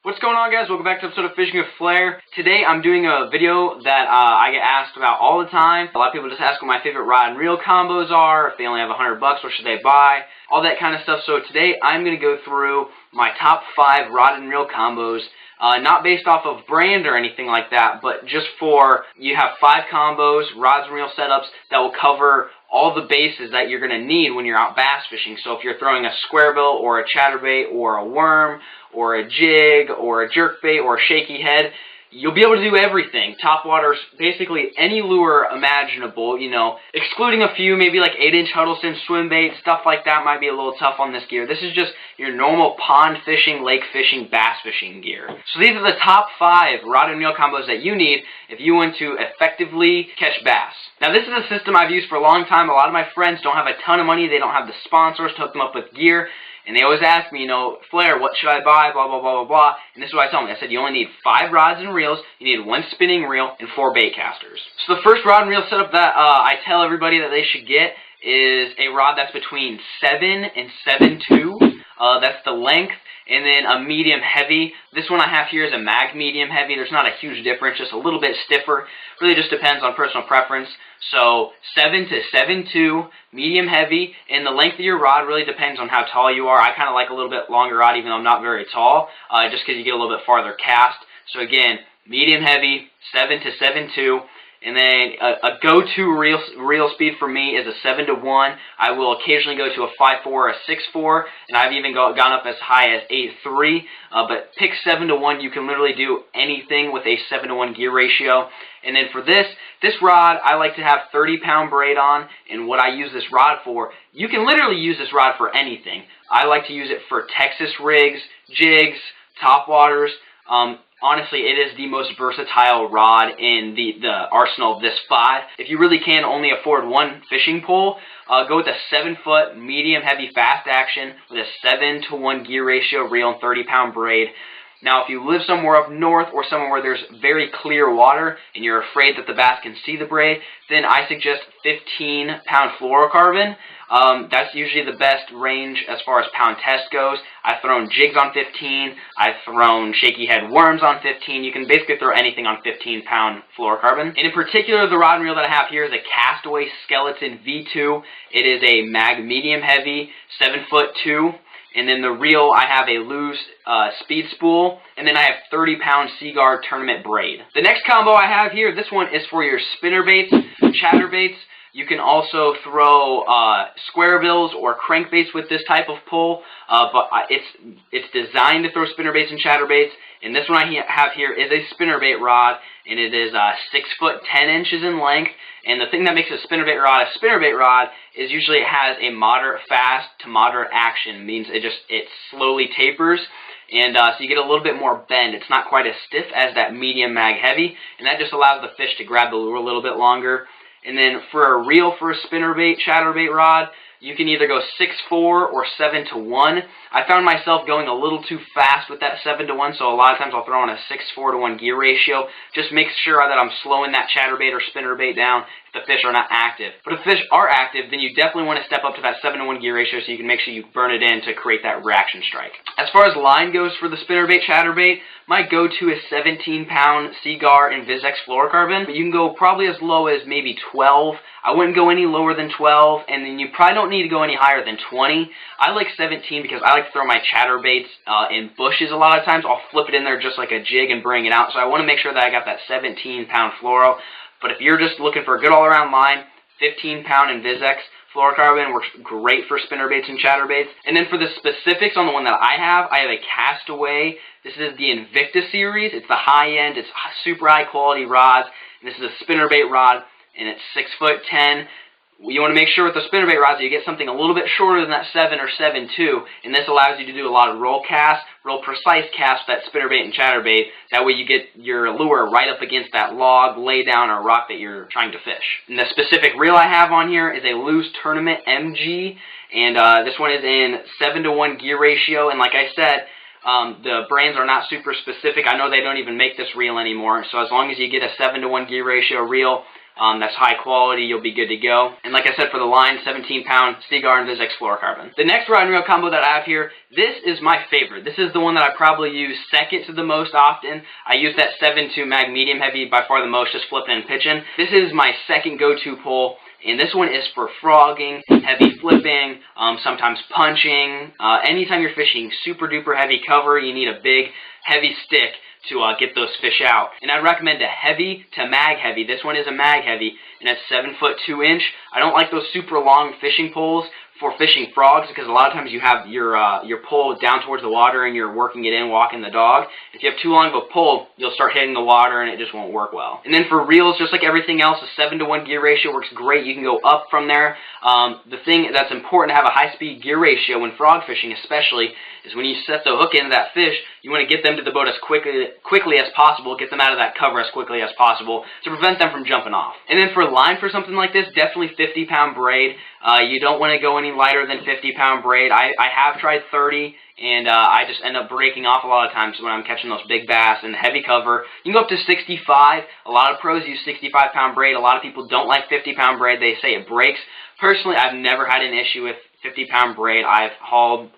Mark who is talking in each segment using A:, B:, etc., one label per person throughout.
A: What's going on, guys? Welcome back to an episode of Fishing with Flair. Today I'm doing a video that I get asked about all the time. A lot of people just ask what my favorite rod and reel combos are, if they only have $100, what should they buy, all that kind of stuff. So today I'm going to go through my top 5 rod and reel combos, not based off of brand or anything like that, but just for you have 5 combos, rods and reel setups that will cover all the bases that you're going to need when you're out bass fishing. So if you're throwing a square bill or a chatterbait or a worm or a jig or a jerkbait or a shaky head, you'll be able to do everything. Topwaters, basically any lure imaginable, you know, excluding a few, maybe like 8-inch Huddleston swim bait, stuff like that might be a little tough on this gear. This is just your normal pond fishing, lake fishing, bass fishing gear. So these are the top 5 rod and reel combos that you need if you want to effectively catch bass. Now this is a system I've used for a long time. A lot of my friends don't have a ton of money. They don't have the sponsors to hook them up with gear. And they always ask me, you know, Flair, what should I buy, blah, blah, blah, blah, blah. And this is what I tell them. I said, you only need 5 rods and reels, you need 1 spinning reel, and 4 bait casters. So the first rod and reel setup that I tell everybody that they should get is a rod that's between 7 and 7.2. That's the length. And then a medium heavy. This one I have here is a mag medium heavy. There's not a huge difference, just a little bit stiffer. Really just depends on personal preference. So 7 to 7.2, medium heavy, and the length of your rod really depends on how tall you are. I kind of like a little bit longer rod even though I'm not very tall, just because you get a little bit farther cast. So again, medium heavy, 7 to 7.2. And then a go-to reel speed for me is a 7 to 1. I will occasionally go to a 5.4 or a 6.4, and I've even gone up as high as 8.3. But pick 7 to 1. You can literally do anything with a 7 to 1 gear ratio. And then for this rod, I like to have 30-pound braid on. And what I use this rod for, you can literally use this rod for anything. I like to use it for Texas rigs, jigs, topwaters. Honestly, it is the most versatile rod in the arsenal of this 5. If you really can only afford 1 fishing pole, go with a 7-foot medium heavy fast action with a 7 to 1 gear ratio reel and 30-pound braid. Now, if you live somewhere up north or somewhere where there's very clear water and you're afraid that the bass can see the braid, then I suggest 15-pound fluorocarbon. That's usually the best range as far as pound test goes. I've thrown jigs on 15. I've thrown shaky head worms on 15. You can basically throw anything on 15-pound fluorocarbon. And in particular, the rod and reel that I have here is a Castaway Skeleton V2. It is a mag medium heavy, 7'2". And then the reel, I have a loose speed spool, and then I have 30-pound Seaguard tournament braid. The next combo I have here, this one is for your spinnerbaits, chatterbaits. You can also throw square bills or crankbaits with this type of pull, but it's designed to throw spinnerbaits and chatterbaits. And this one I have here is a spinnerbait rod, and it is 6 foot 10 inches in length. And the thing that makes a spinnerbait rod is usually it has a moderate fast to moderate action. It means it slowly tapers, and so you get a little bit more bend. It's not quite as stiff as that medium mag heavy, and that just allows the fish to grab the lure a little bit longer. And then for a reel for a spinnerbait, chatterbait rod, you can either go 6.4 or 7 to 1. I found myself going a little too fast with that 7 to 1, so a lot of times I'll throw on a 6.4 to 1 gear ratio. Just make sure that I'm slowing that chatterbait or spinnerbait down if the fish are not active. But if the fish are active, then you definitely want to step up to that 7 to 1 gear ratio so you can make sure you burn it in to create that reaction strike. As far as line goes for the spinnerbait, chatterbait, my go-to is 17-pound Seaguard and VizX fluorocarbon, but you can go probably as low as maybe 12. I wouldn't go any lower than 12, and then you probably don't need to go any higher than 20. I like 17 because I like to throw my chatterbaits in bushes a lot of times. I'll flip it in there just like a jig and bring it out, so I want to make sure that I got that 17-pound fluoro. But if you're just looking for a good all-around line, 15-pound and VizX fluorocarbon works great for spinnerbaits and chatterbaits. And then for the specifics on the one that I have a Castaway. This is the Invicta series. It's the high-end, it's super high-quality rods. And this is a spinnerbait rod, and it's 6 foot 10. You want to make sure with the spinnerbait rods that you get something a little bit shorter than that 7 or 7.2, and this allows you to do a lot of roll casts, real precise casts with that spinnerbait and chatterbait. That way you get your lure right up against that log, lay down, or rock that you're trying to fish. And the specific reel I have on here is a loose tournament MG, and this one is in 7 to 1 gear ratio, and like I said, the brands are not super specific. I know they don't even make this reel anymore, so as long as you get a 7 to 1 gear ratio reel, That's high quality. You'll be good to go. And like I said, for the line, 17-pound Seaguar and VizX fluorocarbon. The next rod and reel combo that I have here, this is my favorite. This is the one that I probably use second to the most often. I use that 7.2 mag medium heavy by far the most, just flipping and pitching. This is my second go-to pole. And this one is for frogging, heavy flipping, sometimes punching. Anytime you're fishing super duper heavy cover, you need a big heavy stick to get those fish out. And I recommend a heavy to mag heavy. This one is a mag heavy, and it's 7 foot 2 inch. I don't like those super long fishing poles for fishing frogs, because a lot of times you have your pole down towards the water and you're working it in, walking the dog. If you have too long of a pole, you'll start hitting the water and it just won't work well. And then for reels, just like everything else, a 7-to-1 gear ratio works great. You can go up from there. The thing that's important to have a high-speed gear ratio when frog fishing especially is when you set the hook into that fish, you want to get them to the boat as quickly as possible, get them out of that cover as quickly as possible to prevent them from jumping off. And then for line for something like this, definitely 50-pound braid. You don't want to go any lighter than 50-pound braid. I have tried 30, and I just end up breaking off a lot of times when I'm catching those big bass and heavy cover. You can go up to 65. A lot of pros use 65-pound braid. A lot of people don't like 50-pound braid. They say it breaks. Personally, I've never had an issue with 50-pound braid. I've hauled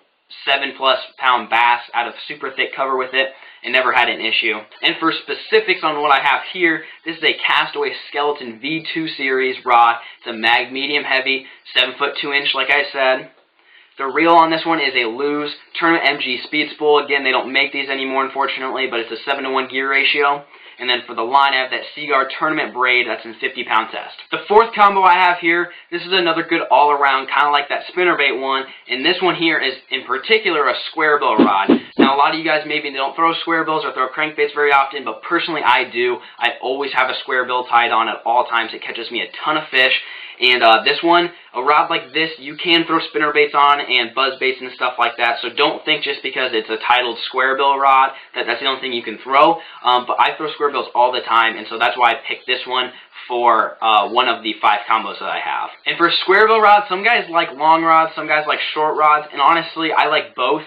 A: 7+ pound bass out of super thick cover with it and never had an issue. And for specifics on what I have here, this is a Castaway Skeleton V2 series rod. It's a mag medium heavy, 7 foot 2 inch like I said. The reel on this one is a Lew's Tournament MG Speed Spool. Again, they don't make these anymore unfortunately, but it's a 7-to-1 gear ratio. And then for the line, I have that Seaguar Tournament braid. That's in 50-pound test. The fourth combo I have here, this is another good all-around, kind of like that spinnerbait one. And this one here is, in particular, a square bill rod. Now, a lot of you guys maybe don't throw square bills or throw crankbaits very often, but personally I do. I always have a square bill tied on at all times. It catches me a ton of fish. And this one, a rod like this, you can throw spinnerbaits on and buzzbaits and stuff like that. So don't think just because it's a titled square bill rod that's the only thing you can throw. But I throw square bills all the time, and so that's why I picked this one for one of the 5 combos that I have. And for square bill rods, some guys like long rods, some guys like short rods, and honestly, I like both.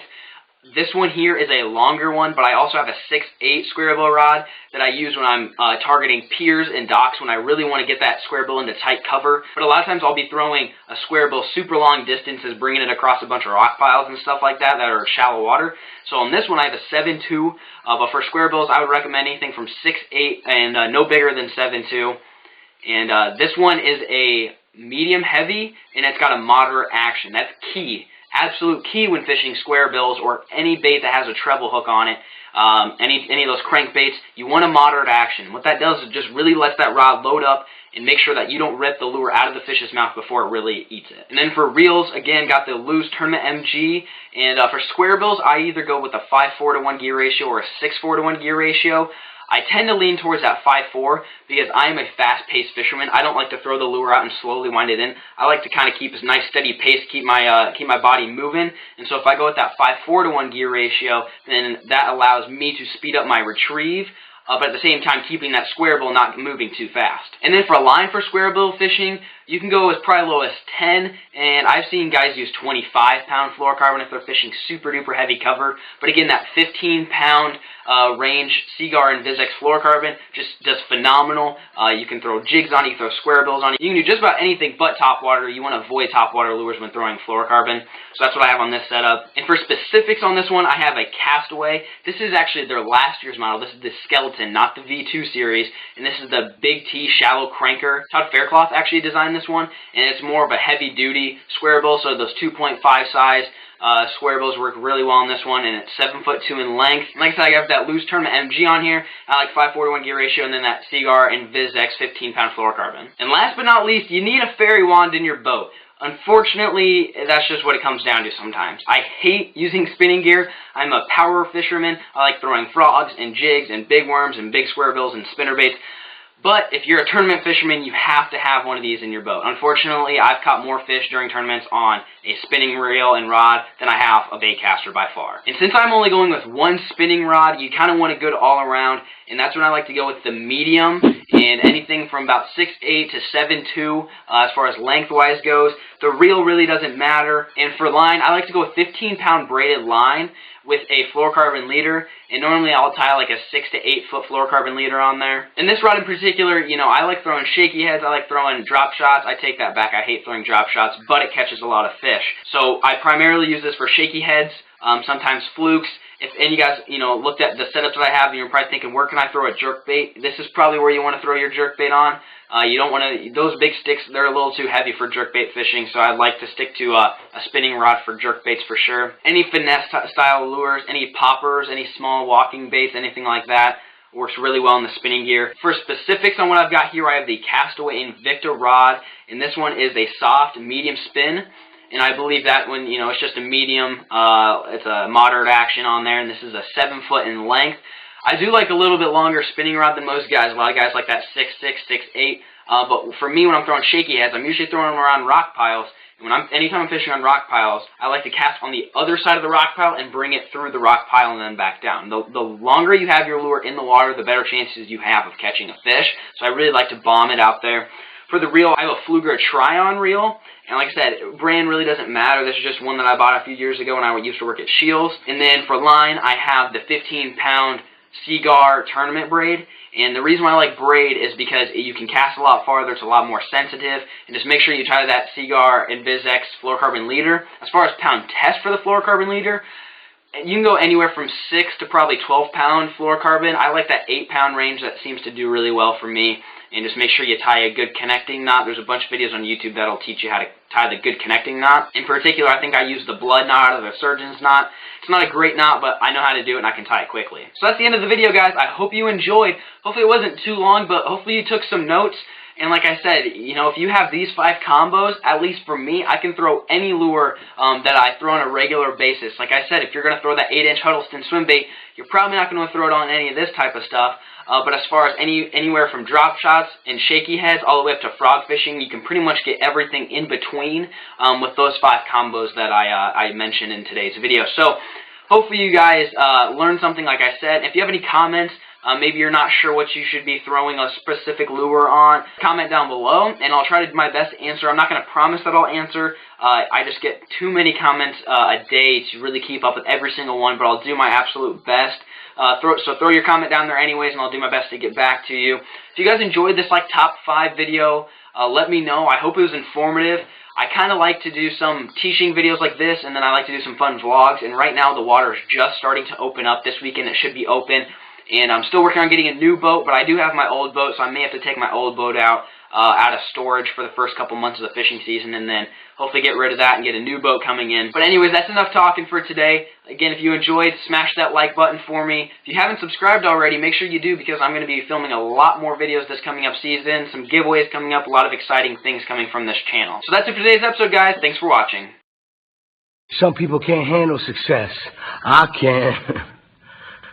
A: This one here is a longer one, but I also have a 6/8 square bill rod that I use when I'm targeting piers and docks when I really want to get that square bill into tight cover. But a lot of times I'll be throwing a square bill super long distances, bringing it across a bunch of rock piles and stuff like that are shallow water. So on this one I have a 7/2, but for square bills I would recommend anything from 6/8 and no bigger than 7/2. And this one is a medium heavy, and it's got a moderate action. That's key. Absolute key when fishing square bills or any bait that has a treble hook on it, any of those crankbaits. You want a moderate action. What that does is just really lets that rod load up and make sure that you don't rip the lure out of the fish's mouth before it really eats it. And then for reels, again, got the Lew's Tournament MG. And for square bills, I either go with a 5/4-to-1 gear ratio or a 6/4-to-1 gear ratio. I tend to lean towards that 5/4 because I am a fast-paced fisherman. I don't like to throw the lure out and slowly wind it in. I like to kind of keep a nice steady pace, keep my body moving. And so if I go with that 5/4-to-1 gear ratio, then that allows me to speed up my retrieve, but at the same time keeping that square bill not moving too fast. And then for a line for square bill fishing, you can go as probably low as 10, and I've seen guys use 25-pound fluorocarbon if they're fishing super duper heavy cover. But again, that 15-pound range Seaguar and VizX fluorocarbon just does phenomenal. You can throw jigs on it, you can throw square bills on it. You can do just about anything but topwater. You want to avoid topwater lures when throwing fluorocarbon. So that's what I have on this setup. And for specifics on this one, I have a Castaway. This is actually their last year's model. This is the Skeleton, not the V2 series. And this is the Big T shallow cranker. Todd Faircloth actually designed this one, and it's more of a heavy-duty square bill, so those 2.5 size square bills work really well on this one, and it's 7'2" in length. And like I said, I have that Lew's Tournament MG on here. I like 5/4-to-1 gear ratio, and then that Seaguar and VizX 15-pound fluorocarbon. And last but not least, you need a fairy wand in your boat. Unfortunately, that's just what it comes down to sometimes. I hate using spinning gear. I'm a power fisherman. I like throwing frogs and jigs and big worms and big square bills and spinnerbaits. But if you're a tournament fisherman, you have to have one of these in your boat. Unfortunately, I've caught more fish during tournaments on a spinning reel and rod than I have a bait caster by far. And since I'm only going with one spinning rod, you kind of want a good all-around, and that's when I like to go with the medium, and anything from about 6'8" to 7'2" as far as lengthwise goes. The reel really doesn't matter. And for line, I like to go with 15-pound braided line. with a fluorocarbon leader, and normally I'll tie like a 6 to 8 foot fluorocarbon leader on there. And this rod in particular, you know, I like throwing shaky heads, I like throwing drop shots. I take that back, I hate throwing drop shots, but it catches a lot of fish. So I primarily use this for shaky heads, sometimes flukes. If any of you guys, you know, looked at the setups that I have, and you're probably thinking, where can I throw a jerkbait? This is probably where you want to throw your jerkbait on. You don't want to, those big sticks, they're a little too heavy for jerkbait fishing, so I'd like to stick to a spinning rod for jerkbaits for sure. Any finesse style lures, any poppers, any small walking baits, anything like that, works really well in the spinning gear. For specifics on what I've got here, I have the Castaway Invicta rod, and this one is a soft medium spin. And I believe that when, you know, it's just a medium, it's a moderate action on there, and this is a 7 foot in length. I do like a little bit longer spinning rod than most guys. A lot of guys like that 6'6", 6'8". But for me, when I'm throwing shaky heads, I'm usually throwing them around rock piles. And anytime I'm fishing on rock piles, I like to cast on the other side of the rock pile and bring it through the rock pile and then back down. The longer you have your lure in the water, the better chances you have of catching a fish. So I really like to bomb it out there. For the reel, I have a Fluger Try-On reel, and like I said, brand really doesn't matter. This is just one that I bought a few years ago when I used to work at Shields. And then for line, I have the 15-pound Seagar tournament braid, and the reason why I like braid is because you can cast a lot farther, it's a lot more sensitive, and just make sure you tie that Seagar InvizX fluorocarbon leader. As far as pound test for the fluorocarbon leader, you can go anywhere from 6 to probably 12-pound fluorocarbon. I like that 8-pound range. That seems to do really well for me. And just make sure you tie a good connecting knot. There's a bunch of videos on YouTube that'll teach you how to tie the good connecting knot. In particular, I think I use the blood knot or the surgeon's knot. It's not a great knot, but I know how to do it and I can tie it quickly. So that's the end of the video, guys. I hope you enjoyed. Hopefully it wasn't too long, but hopefully you took some notes. And like I said, you know, if you have these 5 combos, at least for me, I can throw any lure that I throw on a regular basis. Like I said, if you're going to throw that 8-inch Huddleston swim bait, you're probably not going to throw it on any of this type of stuff. But as far as anywhere from drop shots and shaky heads all the way up to frog fishing, you can pretty much get everything in between with those 5 combos that I mentioned in today's video. So hopefully you guys learned something, like I said. If you have any comments, maybe you're not sure what you should be throwing a specific lure on, comment down below, and I'll try to do my best to answer. I'm not going to promise that I'll answer. I just get too many comments a day to really keep up with every single one, but I'll do my absolute best. So throw your comment down there anyways, and I'll do my best to get back to you. If you guys enjoyed this like top 5 video, let me know. I hope it was informative. I kind of like to do some teaching videos like this, and then I like to do some fun vlogs, and right now the water is just starting to open up. This weekend it should be open. And I'm still working on getting a new boat, but I do have my old boat, so I may have to take my old boat out of storage for the first couple months of the fishing season, and then hopefully get rid of that and get a new boat coming in. But anyways, that's enough talking for today. Again, if you enjoyed, smash that like button for me. If you haven't subscribed already, make sure you do, because I'm going to be filming a lot more videos this coming up season, some giveaways coming up, a lot of exciting things coming from this channel. So that's it for today's episode, guys. Thanks for watching.
B: Some people can't handle success. I can.